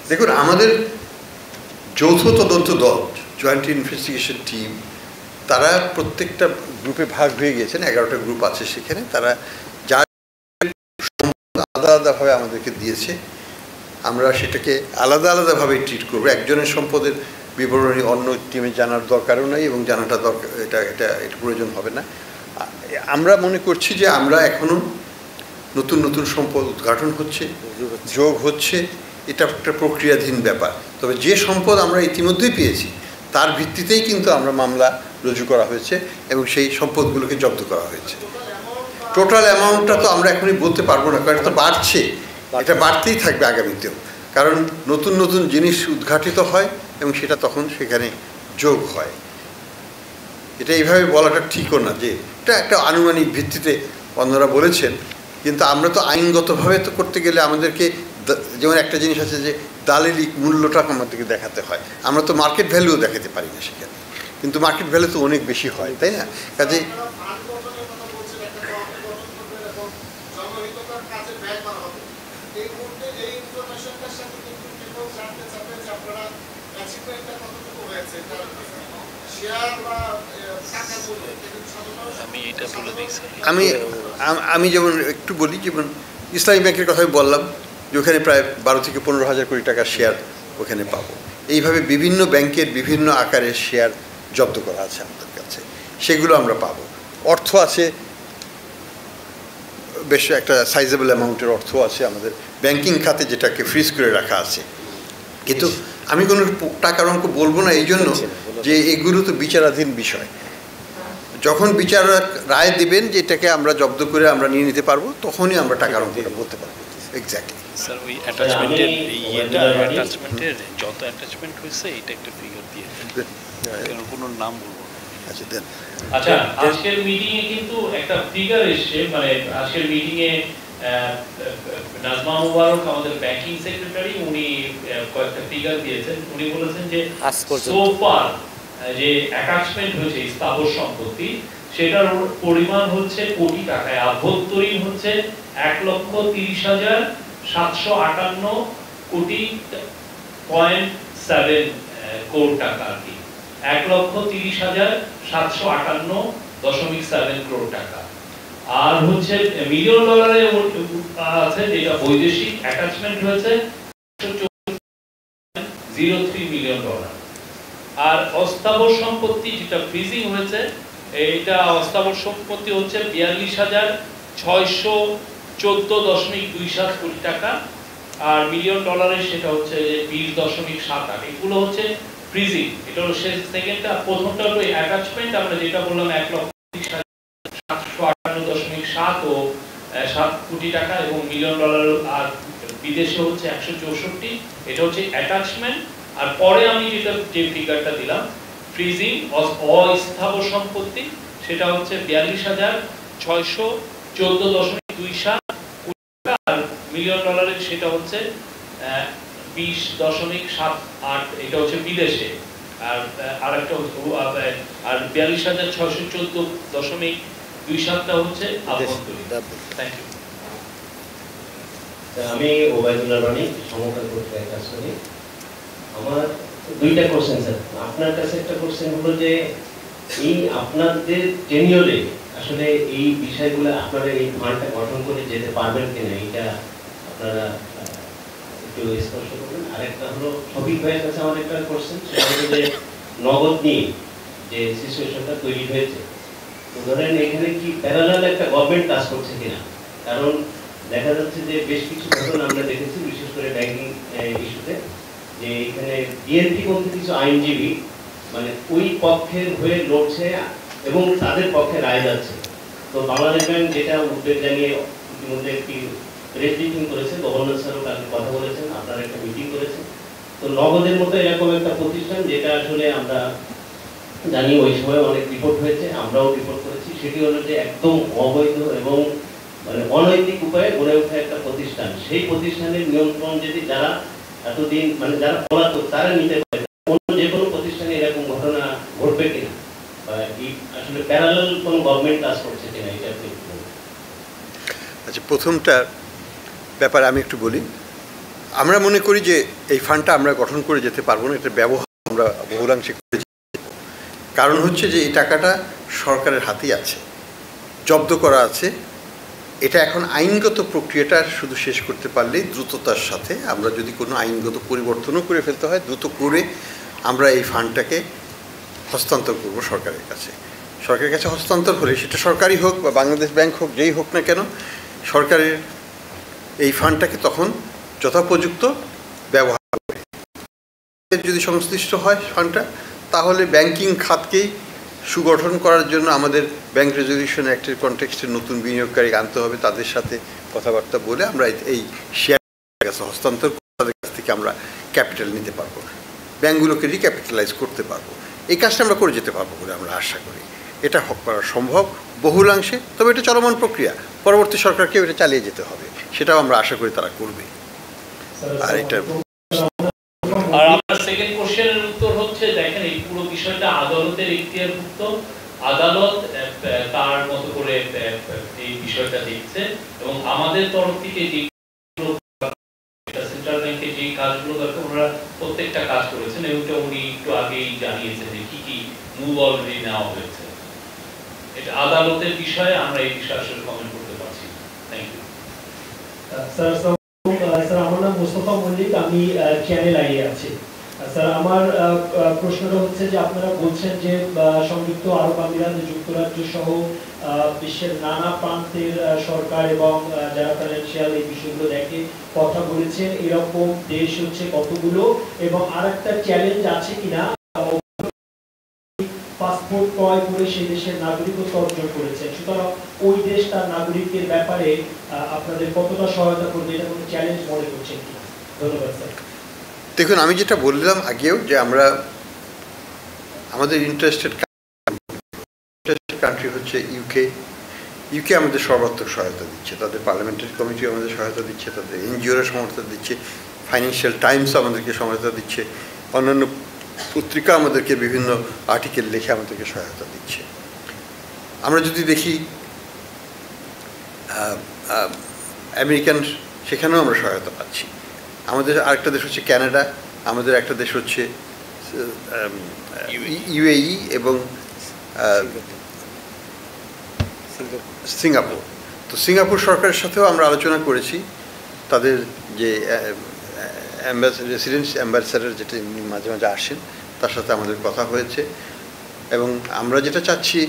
দেখুন, আমাদের যৌথ তদন্ত দল, জয়েন্ট ইনভেস্টিগেশন টিম, তারা প্রত্যেকটা গ্রুপে ভাগ হয়ে গিয়েছেন। 11টা গ্রুপ আছে সেখানে। তারা যা আলাদা আলাদাভাবে আমাদেরকে দিয়েছে, আমরা সেটাকে আলাদা আলাদাভাবে ট্রিট করবো। একজনের সম্পদের বিবরণী অন্য টিমে জানার দরকারও নাই এবং জানাটা দরকার এটা প্রয়োজন হবে না। আমরা মনে করছি যে আমরা এখনও নতুন নতুন সম্পদ উদ্ঘাটন হচ্ছে, যোগ হচ্ছে, এটা একটা প্রক্রিয়াধীন ব্যাপার। তবে যে সম্পদ আমরা ইতিমধ্যেই পেয়েছি তার ভিত্তিতেই কিন্তু আমরা মামলা রুজু করা হয়েছে এবং সেই সম্পদগুলোকে জব্দ করা হয়েছে। টোটাল অ্যামাউন্টটা তো আমরা এখনই বলতে পারবো না, কারণ এটা বাড়ছে, এটা বাড়তেই থাকবে আগামীতেও, কারণ নতুন নতুন জিনিস উদ্ঘাটিত হয় এবং সেটা তখন সেখানে যোগ হয়। এটা এইভাবে বলাটা ঠিকও না যে এটা একটা আনুমানিক ভিত্তিতে অন্যরা বলেছেন, কিন্তু আমরা তো আইনগতভাবে তো করতে গেলে আমাদেরকে যেমন একটা জিনিস আছে যে দালালি মূল্যটা আমাদেরকে দেখাতে হয়, আমরা তো মার্কেট ভ্যালুও দেখাতে পারি না সেখানে, কিন্তু মার্কেট ভ্যালু তো অনেক বেশি হয়, তাই না? কাজে আমি যেমন একটু বলি, যেমন ইসলামী ব্যাংকের কথা বললাম যে ওখানে প্রায় 12 থেকে 15 হাজার কোটি টাকার শেয়ার ওখানে পাবো। এইভাবে বিভিন্ন ব্যাংকের বিভিন্ন আকারের শেয়ার জব্দ করা আছে আমাদের কাছে, সেগুলো আমরা পাবো। অর্থ আছে, বেশ একটা সাইজেবল অ্যামাউন্টের অর্থ আছে আমাদের ব্যাংকিং খাতে, যেটাকে ফ্রিজ করে রাখা আছে। কিন্তু আমি কোনো টাকার অঙ্ক বলবো না এই জন্য যে এগুলো তো বিচারাধীন বিষয়। যখন বিচারক রায় দেবেন যে এটাকে আমরা জব্দ করে আমরা নিয়ে নিতে পারবো, তখনই আমরা টাকার অঙ্কটা বলতে পারবো। এক্স্যাক্টলি স্যার, ওই অ্যাটাচমেন্টের যত অ্যাটাচমেন্ট হয়েছে এটা একটা ফিগার দিয়ে কোনো নাম বলবো। আচ্ছা দেন। আচ্ছা, আজকের মিটিংয়ে কিন্তু একটা ফিগার এসছে, মানে আজকের মিটিংয়ে নাজমা মুবারক আমাদের ব্যাংকিং সেক্রেটারি, উনি কয়েকটা ফিগার দিয়েছেন। উনি বলেছেন যে সো ফার যে অ্যাটাচমেন্ট হয়েছে স্থাবর সম্পত্তি, সেটার পরিমাণ হচ্ছে কোটি টাকায়, আভ্যন্তরীণ হচ্ছে 1,30,758 কোটি 0.7 কোটি টাকা আর কি, 1,30,758.7 কোটি টাকা। আর হচ্ছে মিলিয়ন ডলারে আছে যেটা বৈদেশিক অ্যাটাচমেন্ট হয়েছে 0.03 মিলিয়ন ডলার। আর অস্থাবর সম্পত্তি যেটা ফ্রিজিং হয়েছে, এইটা অস্থাবর সম্পত্তি হচ্ছে 42,614.27 কোটি টাকা, আর মিলিয়ন ডলারের সেটা হচ্ছে 20.78। এগুলো হচ্ছে ফ্রিজিং, এটা হলো সেকেন্ডটা। প্রথমটা হলো অ্যাটাচমেন্ট, আমরা যেটা বললাম 1,30,758.7 ও 7 কোটি টাকা এবং মিলিয়ন ডলার, আর বিদেশে হচ্ছে 164, এটা হচ্ছে অ্যাটাচমেন্ট। আর পরে আমি যে ফিগারটা দিলাম ফ্রিজিং অস্থাবর সম্পত্তি, সেটা হচ্ছে 42,614.27 কোটি টাকা, আর মিলিয়ন ডলারের সেটা হচ্ছে 20.78, এটা হচ্ছে বিদেশে। আর আরেকটা আর 42,614.27টা হচ্ছে আভ্যন্তরীণ। Thank you. আমি ওবায়দুল্লাহ রানী, সমকাল পত্রিকায় কাজ করি। আমার দুইটা কোশ্চেন স্যার। আপনার কাছে একটা কোশ্চেন হলো যে এই আপনাদের টেনিয়রে আসলে এই বিষয়গুলো আপনারা এই ফান্ডটা গঠন করে যেতে পারবেন কিনা, এটা আপনারা একটু স্পষ্ট করবেন। আরেকটা হলো শফিক ভাইয়ের কাছে আমার একটা কোশ্চেন, সেটা হলো যে নগদ নিয়ে যে সিচুয়েশনটা তৈরি হয়েছে, তো ধরেন এখানে কি প্যারালাল একটা গভর্নমেন্ট কাজ করছে কিনা? কারণ দেখা যাচ্ছে যে বেশ কিছু ঘটনা আমরা দেখেছি, বিশেষ করে ব্যাংকিং ইস্যুতে, যে এখানে বিএনপি পন্থী কিছু আইনজীবী মানে ওই পক্ষের হয়ে লড়ছে এবং তাদের পক্ষে রায় যাচ্ছে। তো বাংলাদেশ ব্যাংক যেটা উদ্বেগ জানিয়ে ইতিমধ্যে একটি প্রেস ব্রিফিং করেছে, গভর্নর স্যারও কালকে কথা বলেছেন, আপনারা একটা মিটিং করেছেন। তো নগদের মতো এরকম একটা প্রতিষ্ঠান, যেটা আসলে আমরা জানি ওই সময় অনেক রিপোর্ট হয়েছে, আমরাও রিপোর্ট করেছি, সেটি হলো যে একদম অবৈধ এবং মানে অনৈতিক উপায়ে গড়ে ওঠা একটা প্রতিষ্ঠান। সেই প্রতিষ্ঠানের নিয়ন্ত্রণ যদি যারা এতদিন মানে যারা পলাতক তারা নিতে পারে, অন্য যে কোনো প্রতিষ্ঠানে এরকম ঘটনা ঘটবে কিনা, বা আসলে প্যারালাল কোন গভর্নমেন্ট কাজ করছে কিনা, এটা আপনি আচ্ছা, প্রথমটার ব্যাপারে আমি একটু বলি। আমরা মনে করি যে এই ফান্ডটা আমরা গঠন করে যেতে পারবো না, এটা ব্যবহার আমরা বহুলাংশে করেছি। কারণ হচ্ছে যে এই টাকাটা সরকারের হাতেই আছে, জব্দ করা আছে, এটা এখন আইনগত প্রক্রিয়াটা শুধু শেষ করতে পারলেই দ্রুততার সাথে, আমরা যদি কোনো আইনগত পরিবর্তনও করে ফেলতে হয় দ্রুত করে আমরা এই ফান্ডটাকে হস্তান্তর করব সরকারের কাছে। সরকারের কাছে হস্তান্তর হলে সেটা সরকারি হোক বা বাংলাদেশ ব্যাংক হোক, যেই হোক না কেন, সরকারের এই ফান্ডটাকে তখন যথোপযুক্ত ব্যবহার করে যদি সংশ্লিষ্ট হয় ফান্ডটা, তাহলে ব্যাংকিং খাতকেই সুগঠন করার জন্য আমাদের ব্যাংক রেজলিউশন অ্যাক্টের কনটেক্সটে নতুন বিনিয়োগকারী আনতে হবে। তাদের সাথে কথাবার্তা বলে আমরা এই শেয়ার কাছে হস্তান্তর করে তাদের কাছ থেকে আমরা ক্যাপিটাল নিতে পারবো, ব্যাংকগুলোকে রিক্যাপিটালাইজ করতে পারবো। এই কাজটা আমরা করে যেতে পারবো বলে আমরা আশা করি। এটা করা সম্ভব বহুলাংশে, তবে এটা চলমান প্রক্রিয়া, পরবর্তী সরকারকেও এটা চালিয়ে যেতে হবে, সেটাও আমরা আশা করি তারা করবে। আর এটা আর আপনার সেকেন্ড কোশ্চেনের উত্তর হচ্ছে, দেখেন এই পুরো বিষয়টা আদালতের এখতিয়ারভুক্ত, আদালত তার মতো করে এই বিষয়টা দেখছে, এবং আমাদের তরফ থেকে যে সেন্ট্রাল ব্যাংকের যে কাজগুলো দরকার ওনারা প্রত্যেকটা কাজ করেছেন, এবং উনি একটু আগেই জানিয়েছেন যে কি কি মুভ অলরেডি নেওয়া হয়েছে। এটা আদালতের বিষয়ে, আমরা এই বিষয়ে আসলে কমেন্ট করতে পারছি। Thank you sir. আমার নাম মোস্তফা মল্লিক, আমি চ্যানেল আই আছি। স্যার, আমার প্রশ্নটা হচ্ছে যে আপনারা বলছেন যে সংযুক্ত আরব আমিরাত যুক্তরাজ্য সহ বিশ্বের নানা প্রান্তের সরকার এবং যারা ফাইন্যান্সিয়াল এই বিষয়গুলো দেখে কথা বলেছেন, এরকম দেশ হচ্ছে কতগুলো, এবং আর একটা চ্যালেঞ্জ আছে কিনা পাসপোর্ট ক্রয় করে সেই দেশের নাগরিকত্ব অর্জন করেছে, সুতরাং ওই দেশ তার নাগরিকের ব্যাপারে আপনাদের কতটা সহায়তা করবে, এটা কোনো চ্যালেঞ্জ মনে করছেন কিনা? ধন্যবাদ স্যার। দেখুন, আমি যেটা বললাম আগেও যে আমরা আমাদের ইন্টারেস্টেড কান্ট্রি হচ্ছে ইউকে আমাদের সর্বাত্মক সহায়তা দিচ্ছে, তাদের পার্লামেন্টারি কমিটি আমাদের সহায়তা দিচ্ছে, তাদের এনজিওরা সহায়তা দিচ্ছে, ফাইন্যান্সিয়াল টাইমস আমাদেরকে সহায়তা দিচ্ছে, অন্যান্য পত্রিকা আমাদেরকে বিভিন্ন আর্টিকেল লিখে আমাদেরকে সহায়তা দিচ্ছে। আমরা যদি দেখি আমেরিকান, সেখানেও আমরা সহায়তা পাচ্ছি। আমাদের আরেকটা দেশ হচ্ছে কানাডা, আমাদের একটা দেশ হচ্ছে ইউএই এবং সিঙ্গাপুর। তো সিঙ্গাপুর সরকারের সাথেও আমরা আলোচনা করেছি, তাদের যে রেসিডেন্স অ্যাম্বাসেডর যেটা মাঝে মাঝে আসেন, তার সাথে আমাদের কথা হয়েছে, এবং আমরা যেটা চাচ্ছি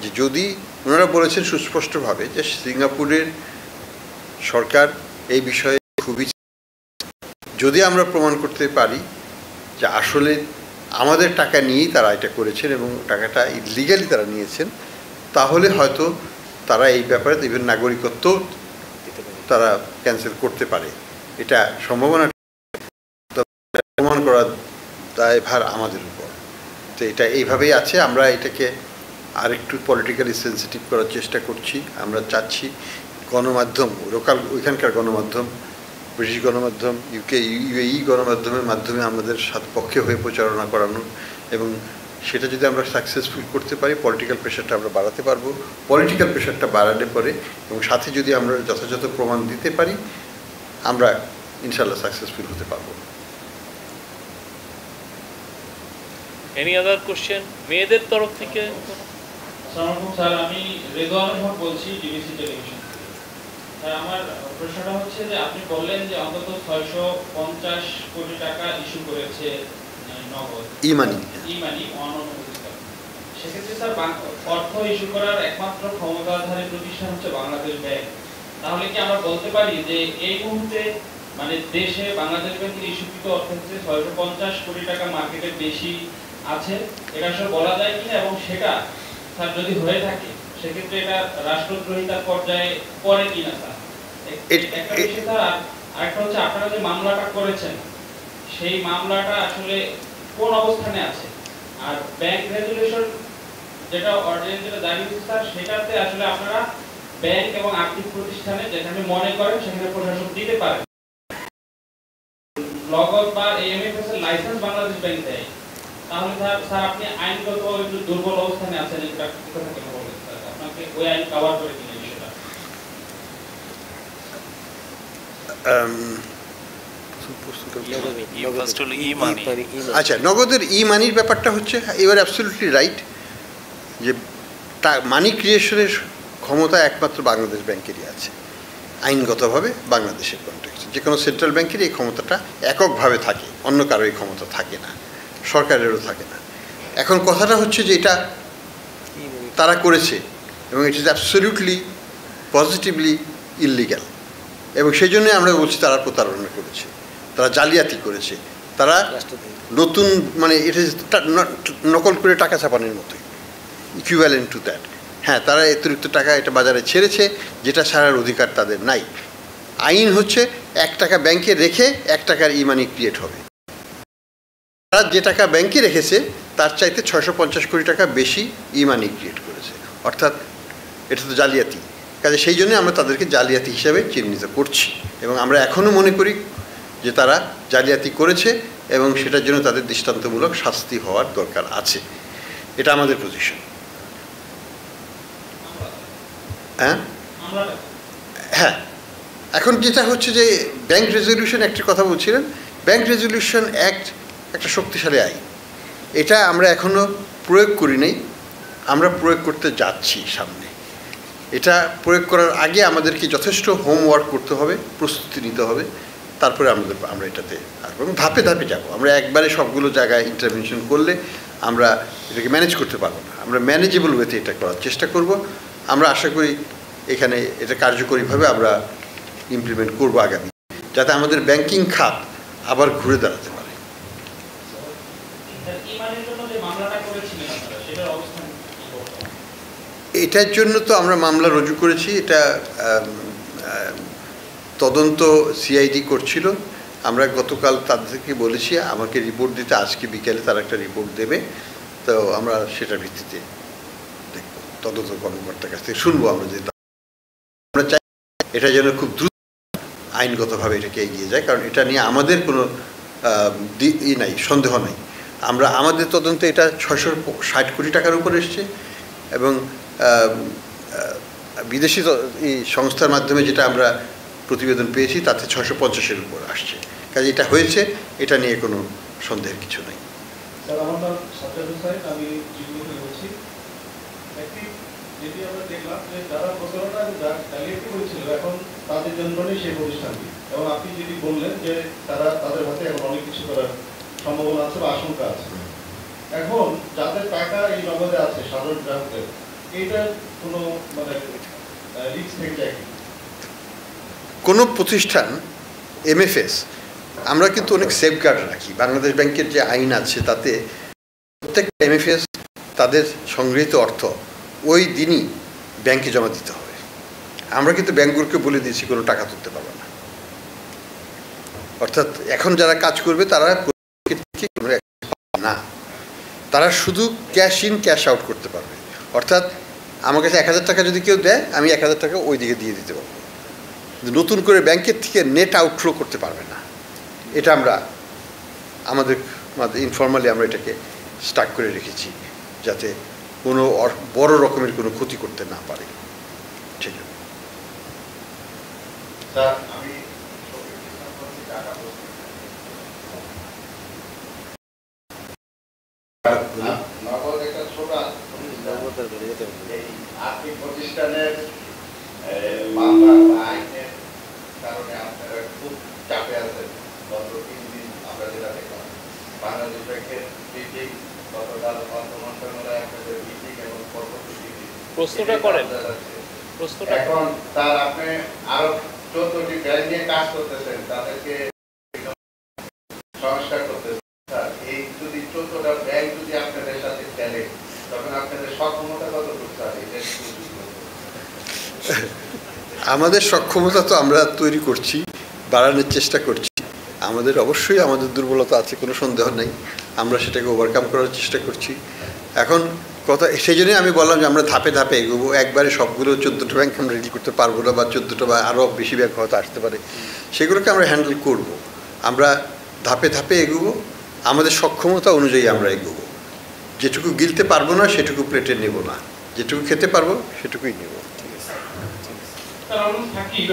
যে যদি ওনারা বলেছেন সুস্পষ্টভাবে যে সিঙ্গাপুরের সরকার এই বিষয়ে খুবই, যদি আমরা প্রমাণ করতে পারি যে আসলে আমাদের টাকা নিয়েই তারা এটা করেছেন এবং টাকাটা ইলিগালি তারা নিয়েছেন, তাহলে হয়তো তারা এই ব্যাপারে ইভেন নাগরিকত্ব তারা ক্যান্সেল করতে পারে। এটা সম্ভাবনা প্রমাণ করার দায়ভার আমাদের উপর। তো এটা এইভাবেই আছে। আমরা এটাকে আরেকটু পলিটিক্যালি সেন্সিটিভ করার চেষ্টা করছি। আমরা চাচ্ছি গণমাধ্যম, লোকাল ওইখানকার গণমাধ্যম, ব্রিটিশ গণমাধ্যম, ইউএই গণমাধ্যমের মাধ্যমে আমাদের পক্ষে হয়ে প্রচারণা করানো, এবং সেটা যদি আমরা সাকসেসফুল করতে পারি পলিটিক্যাল প্রেশারটা আমরা বাড়াতে পারবো। পলিটিক্যাল প্রেশারটা বাড়ালে পরে এবং সাথে যদি আমরা যথাযথ প্রমাণ দিতে পারি, আমরা ইনশাল্লাহ সাকসেসফুল হতে পারবো। এনি আদার কোশ্চেন মেয়েদের তরফ থেকে? স্যার, আমি রেদওয়ানুল হক বলছি, ডিবিসি টেলিভিশন। আমার প্রশ্নটা হচ্ছে যে আপনি বললেন যে অন্তত 650 কোটি টাকা ইস্যু করেছে নগদ ই-মানি অননুমোদিত। সেক্ষেত্রে স্যার অর্থ ইস্যু করার একমাত্র ক্ষমতাধারী প্রতিষ্ঠান হচ্ছে বাংলাদেশ ব্যাংক। তাহলে কি আমরা বলতে পারি যে এই মুহূর্তে মানে দেশে বাংলাদেশ ব্যাংকের ইস্যুকৃত অর্থ হচ্ছে 650 কোটি টাকা মার্কেটের বেশি আছে, এটা আসলে বলা যায় কিনা? এবং সেটা স্যার যদি হয়ে থাকে সেক্ষেত্রে এটা রাষ্ট্রদ্রোহিতার পর্যায়ে পড়ে কিনা স্যার? একটা বিষয় স্যার, আরেকটা হচ্ছে আপনারা যে মামলাটা করেছেন সেই মামলাটা আসলে কোন অবস্থানে আছে? আর ব্যাংক রেজুলেশন যেটা অর্ডিন্যান্স যেটা জারি হয়েছে স্যার, সেটাতে আসলে আপনারা ব্যাংক এবং আর্থিক প্রতিষ্ঠানে যেখানে মনে করেন সেখানে প্রশাসন দিতে পারে, নগদ বা এমএফএস এর লাইসেন্স বাংলাদেশ ব্যাংক দেয়, তাহলে স্যার আপনি আইনগত একটু দুর্বল অবস্থানে আছেন, এটা কথা কেন বলেন স্যার? আপনাকে ওই আইন কভার করে কিনা বিষয়টা? আচ্ছা, নগদের ই-মানির ব্যাপারটা হচ্ছে এবার অ্যাবসলিউটলি রাইট, যে মানি ক্রিয়েশনের ক্ষমতা একমাত্র বাংলাদেশ ব্যাংকেরই আছে, আইনগতভাবে বাংলাদেশের কনটেক্সটে। যে কোনো সেন্ট্রাল ব্যাংকেরই এই ক্ষমতাটা এককভাবে থাকে, অন্য কারো এই ক্ষমতা থাকে না, সরকারেরও থাকে না। এখন কথাটা হচ্ছে যে এটা তারা করেছে এবং it is absolutely positively illegal, এবং সেই জন্যই আমরা বলছি তারা প্রতারণা করেছে, তারা জালিয়াতি করেছে, তারা নতুন মানে এটা নকল করে টাকা ছাপানোর মতোই, ইকুইভ্যালেন্ট টু দ্যাট। হ্যাঁ, তারা অতিরিক্ত টাকা এটা বাজারে ছেড়েছে, যেটা ছাড়ার অধিকার তাদের নাই। আইন হচ্ছে 1 টাকা ব্যাংকে রেখে 1 টাকার মানি ক্রিয়েট হবে। তারা যে টাকা ব্যাংকে রেখেছে তার চাইতে 650 কোটি টাকা বেশি মানি ক্রিয়েট করেছে, অর্থাৎ এটা তো জালিয়াতি। কাজে সেই জন্য আমরা তাদেরকে জালিয়াতি হিসাবে চিহ্নিত করছি, এবং আমরা এখনও মনে করি যে তারা জালিয়াতি করেছে এবং সেটার জন্য তাদের দৃষ্টান্তমূলক শাস্তি হওয়ার দরকার আছে। এটা আমাদের পজিশন। হ্যাঁ, এখন যেটা হচ্ছে যে ব্যাংক রেজলিউশন অ্যাক্টের কথা বলছিলেন, ব্যাংক রেজলিউশন অ্যাক্ট একটা শক্তিশালী আইন, এটা আমরা এখনও প্রয়োগ করি নাই, আমরা প্রয়োগ করতে যাচ্ছি সামনে। এটা প্রয়োগ করার আগে আমাদেরকে যথেষ্ট হোমওয়ার্ক করতে হবে, প্রস্তুতি নিতে হবে, তারপরে আমরা এটাতে আসবো এবং ধাপে ধাপে যাব। আমরা একবারে সবগুলো জায়গায় ইন্টারভেনশন করলে আমরা এটাকে ম্যানেজ করতে পারবো না, আমরা ম্যানেজেবল ওয়েতে এটা করার চেষ্টা করব। আমরা আশা করি এখানে এটা কার্যকরীভাবে আমরা ইমপ্লিমেন্ট করবো আগামী, যাতে আমাদের ব্যাংকিং খাত আবার ঘুরে দাঁড়াতে পারে। এটার জন্য তো আমরা মামলা রুজু করেছি, এটা তদন্ত সিআইডি করছিল। আমরা গতকাল তাদেরকে বলেছি আমাকে রিপোর্ট দিতে, আজকে বিকেলে তারা একটা রিপোর্ট দেবে, তো আমরা সেটার ভিত্তিতে দেখব, তদন্ত কর্মকর্তার কাছ থেকে শুনবো আমরা যে আমরা চাই এটা যেন খুব দ্রুত আইনগতভাবে এটাকে এগিয়ে যায়, কারণ এটা নিয়ে আমাদের কোনো নাই, সন্দেহ নাই। আমাদের তদন্তে এটা 660 কোটি টাকার উপর এসছে, এবং বিদেশি সংস্থার মাধ্যমে যেটা আমরা প্রতিবেদন পেয়েছি তাতে 650-এর উপর আসছে। কাজে এটা হয়েছে, এটা নিয়ে কোনো সন্দেহের কিছু নেই। স্যার, আমার নাম সাজ্জাদ হোসেন, আমি জিম্মি বলছি। যেটি আমরা দেখলাম যে যারা প্রচারণা জালিয়াতি করেছিল এখন তাদের জন্যই সেই প্রতিষ্ঠানটি, এবং আপনি যেটি বললেন যে তাদের হাতে এখন অনেক কিছু করার সম্ভাবনা আছে বা আশঙ্কা আছে। এখন যাদের টাকা এই নগদে আছে সাধারণ গ্রাহকদের, এইটার কোনো মানে রিস্ক থেকে যায় কি? কোনো প্রতিষ্ঠান এমএফএস আমরা কিন্তু অনেক সেফগার্ড রাখি। বাংলাদেশ ব্যাংকের যে আইন আছে তাতে প্রত্যেকটা এমএফএস তাদের সংগৃহীত অর্থ ওই দিনই ব্যাংকে জমা দিতে হবে। আমরা কিন্তু ব্যাংকগুলোকে বলে দিয়েছি কোনো টাকা তুলতে পারবে না, অর্থাৎ এখন যারা কাজ করবে তারা না, তারা শুধু ক্যাশ ইন ক্যাশ আউট করতে পারবে। অর্থাৎ আমার কাছে 1000 টাকা যদি কেউ দেয়, আমি 1000 টাকা ওই দিকে দিয়ে দিতে পারবো, নতুন করে ব্যাংকের থেকে নেট আউটফ্লো করতে পারবে না। এটা আমরা আমাদের ইনফর্মালি আমরা এটাকে স্টার্ট করে রেখেছি, যাতে কোনো বড় রকমের কোনো ক্ষতি করতে না পারে। ঠিক আছে স্যার, আমি নগদ একটা ছোট আর্থিক প্রতিষ্ঠানের মামলা বা আইনের কারণে আপনারা খুব চাপে আছেন। গত 3 দিন আমরা যেটা দেখলাম, বাংলাদেশ ব্যাংকের মিটিং, গতকাল অর্থ মন্ত্রণালয়ে আপনাদের মিটিং এবং পরবর্তী মিটিং প্রশ্নটা করেন। এখন স্যার আপনি আরো 14টি ব্যাংক নিয়ে কাজ করতেছেন, তাদেরকে সংস্কার করতেছেন। স্যার, এই যদি 14টা ব্যাংক যদি আপনাদের সাথে খেলে, তখন আপনাদের সক্ষমতা কতটুকু স্যার? এটা আমাদের সক্ষমতা তো আমরা তৈরি করছি, বাড়ানোর চেষ্টা করছি। আমাদের অবশ্যই আমাদের দুর্বলতা আছে, কোনো সন্দেহ নেই, আমরা সেটাকে ওভারকাম করার চেষ্টা করছি। এখন কথা সেই জন্যই আমি বললাম যে আমরা ধাপে ধাপে এগোবো। একবারে সবগুলো 14টা ব্যাংক আমরা রেডি করতে পারবো না, বা 14টা বা আরও বেশি ব্যাংক হয়তো আসতে পারে, সেগুলোকে আমরা হ্যান্ডেল করব। আমরা ধাপে ধাপে এগোবো, আমাদের সক্ষমতা অনুযায়ী আমরা এগোবো। যেটুকু গিলতে পারবো না সেটুকু প্লেটে নেব না, যেটুকু খেতে পারবো সেটুকুই নেব।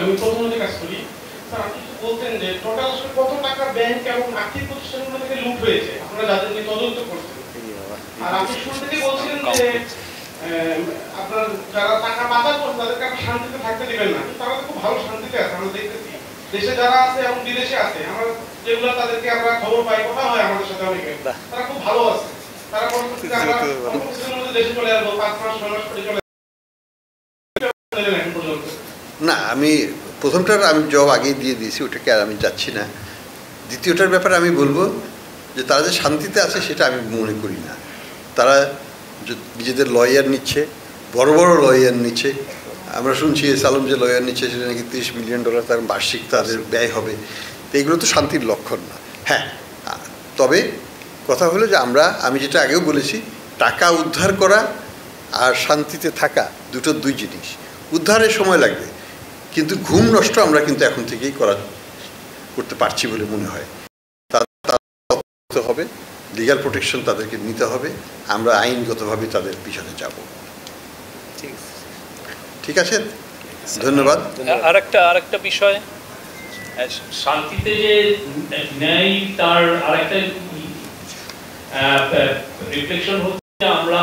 আমি প্রথমে কাজ করি। স্যার, আপনি বলতেন যে টোটাল আসলে কত টাকা ব্যাংক এবং আর্থিক প্রতিষ্ঠানগুলো থেকে লুট হয়েছে আপনারা যাদের নিয়ে তদন্ত করছেন, আর আপনি শুরু থেকে বলছিলেন যে আপনার যারা টাকা পাচার করছে তাদেরকে আপনি শান্তিতে থাকতে দিবেন না, তারা তো খুব ভালো শান্তিতে আছে। আমরা দেখতেছি দেশে যারা আছে এবং বিদেশে আছে, আমরা যেগুলো তাদেরকে আমরা খবর পাই, কথা হয় আমাদের সাথে অনেকে, তারা খুব ভালো আছে। তারা পরবর্তীতে আমরা অল্প কিছুদিনের মধ্যে দেশে চলে আসবো, 5 মাস 6 মাস পরে চলে এখন পর্যন্ত। না, আমি প্রথমটার আমি জবাব আগেই দিয়ে দিয়েছি, ওটাকে আর আমি যাচ্ছি না। দ্বিতীয়টার ব্যাপারে আমি বলবো যে তারা যে শান্তিতে আছে সেটা আমি মনে করি না। তারা নিজেদের লয়ার নিচ্ছে, বড় বড় লয়ার নিচ্ছে। আমরা শুনছি সালম যে লয়ার নিচ্ছে সেটা নাকি $30 মিলিয়ন তার বার্ষিক তাদের ব্যয় হবে। তো এগুলো তো শান্তির লক্ষণ না। হ্যাঁ, তবে কথা হলো যে আমি যেটা আগেও বলেছি, টাকা উদ্ধার করা আর শান্তিতে থাকা দুই জিনিস। উদ্ধারের সময় লাগবে, কিন্তু ঘুম নষ্ট আমরা কিন্তু এখন থেকেই করতে পারছি বলে মনে হয়। তাদের হবে লিগ্যাল প্রোটেকশন, তাদেরকে নিতে হবে। আমরা আইনগতভাবে তাদের পিছনে যাব। ঠিক আছে, ধন্যবাদ। আরেকটা বিষয়, শান্তিতে যে ন্যায় তার আরেকটা রিফ্লেকশন হচ্ছে, আমরা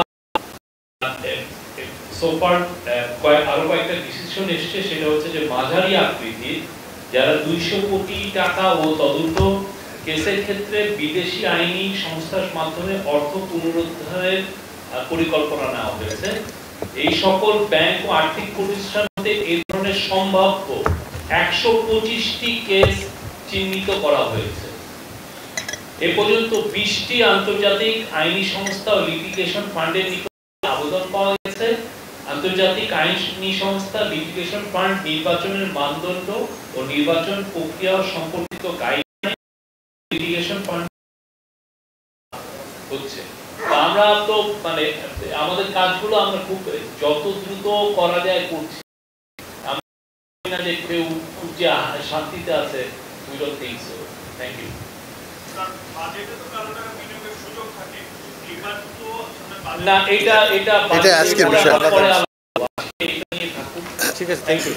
সোফার আরো কয়েকটা ডিসিশন এসছে, সেটা হচ্ছে যে মাঝারি আকৃতির যারা 200 কোটি টাকা ও তদন্ত কেসের ক্ষেত্রে বিদেশি আইনি সংস্থার মাধ্যমে অর্থ পুনরুদ্ধারের পরিকল্পনা নেওয়া হয়েছে। এই সকল ব্যাংক ও আর্থিক প্রতিষ্ঠানতে এই ধরনের সম্ভাব্য 125টি কেস চিহ্নিত করা হয়েছে। এ পর্যন্ত 20টি আন্তর্জাতিক আইনি সংস্থা ও লিটিগেশন ফান্ডের নিকট আবেদন পাওয়া গেছে। আন্তর্জাতিক আইনি সংস্থা লিটিগেশন ফান্ড নির্বাচনের মানদণ্ড ও নির্বাচন প্রক্রিয়া সম্পর্কিত গাইডলাইন লিটিগেশন ফান্ড হচ্ছে। আমরা তো মানে আমাদের কাজগুলো আমরা খুব যত দ্রুত করা যায় করছি। আমরা যে কেউ খুব যে শান্তিতে আছে, we don't think so. Thank you. না, এটা আজকের বিষয়। ঠিক আছে, থ্যাংক ইউ।